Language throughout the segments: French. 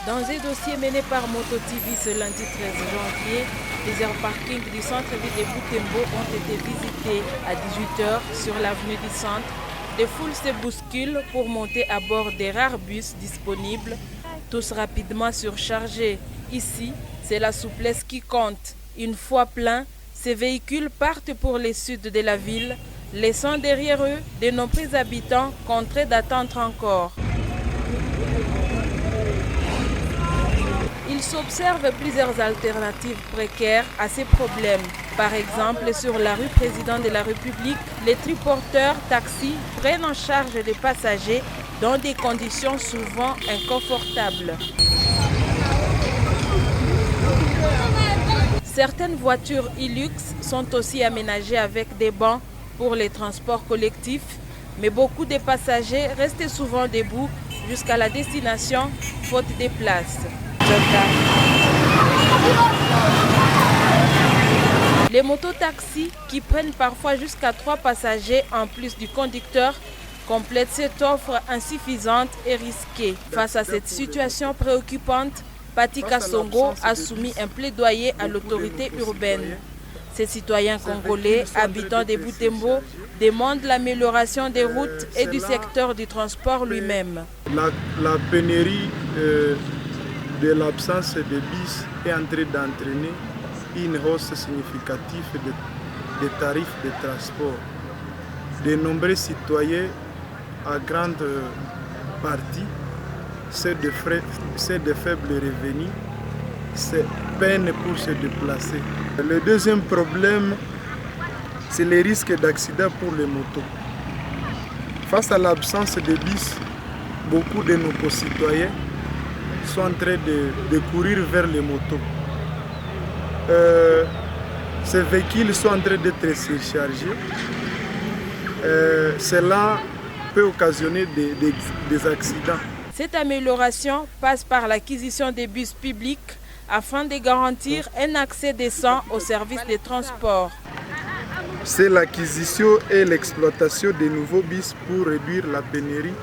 Dans un dossier mené par Moto TV ce lundi 13 janvier, les aires parking du centre-ville de Butembo ont été visités à 18h sur l'avenue du centre. Des foules se bousculent pour monter à bord des rares bus disponibles, tous rapidement surchargés. Ici, c'est la souplesse qui compte. Une fois pleins, ces véhicules partent pour le sud de la ville, laissant derrière eux de nombreux habitants contraints d'attendre encore. Il s'observe plusieurs alternatives précaires à ces problèmes. Par exemple, sur la rue Président de la République, les triporteurs taxis prennent en charge les passagers dans des conditions souvent inconfortables. Certaines voitures Hilux sont aussi aménagées avec des bancs pour les transports collectifs, mais beaucoup de passagers restent souvent debout jusqu'à la destination, faute de place. Les mototaxis, qui prennent parfois jusqu'à 3 passagers en plus du conducteur, complètent cette offre insuffisante et risquée. Face à cette situation préoccupante, Pati Kasongo a soumis un plaidoyer à l'autorité urbaine. Ces citoyens congolais, habitants de Butembo, demandent l'amélioration des routes et du secteur du transport lui-même. La pénurie de l'absence de bus est en train d'entraîner une hausse significative des tarifs de transport. De nombreux citoyens, à grande partie, c'est de faibles revenus, c'est peine pour se déplacer. Le deuxième problème, c'est les risques d'accident pour les motos. Face à l'absence de bus, beaucoup de nos concitoyens sont en train de courir vers les motos. Ces véhicules sont en train d'être surchargés. Cela peut occasionner des accidents. Cette amélioration passe par l'acquisition des bus publics afin de garantir un accès décent aux services de transport. C'est l'acquisition et l'exploitation de nouveaux bus pour réduire la pénurie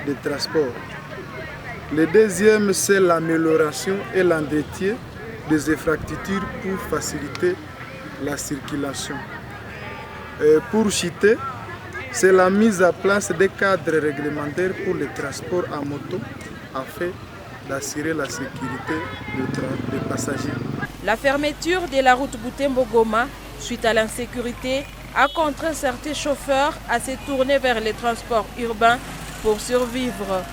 de transport. Le deuxième, c'est l'amélioration et l'entretien des infrastructures pour faciliter la circulation. Pour citer, c'est la mise en place des cadres réglementaires pour le transport à moto afin d'assurer la sécurité des passagers. La fermeture de la route Butembo-Goma, suite à l'insécurité, a contraint certains chauffeurs à se tourner vers les transports urbains pour survivre.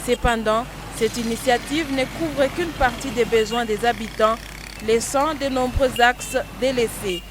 Cependant, cette initiative ne couvre qu'une partie des besoins des habitants, laissant de nombreux axes délaissés.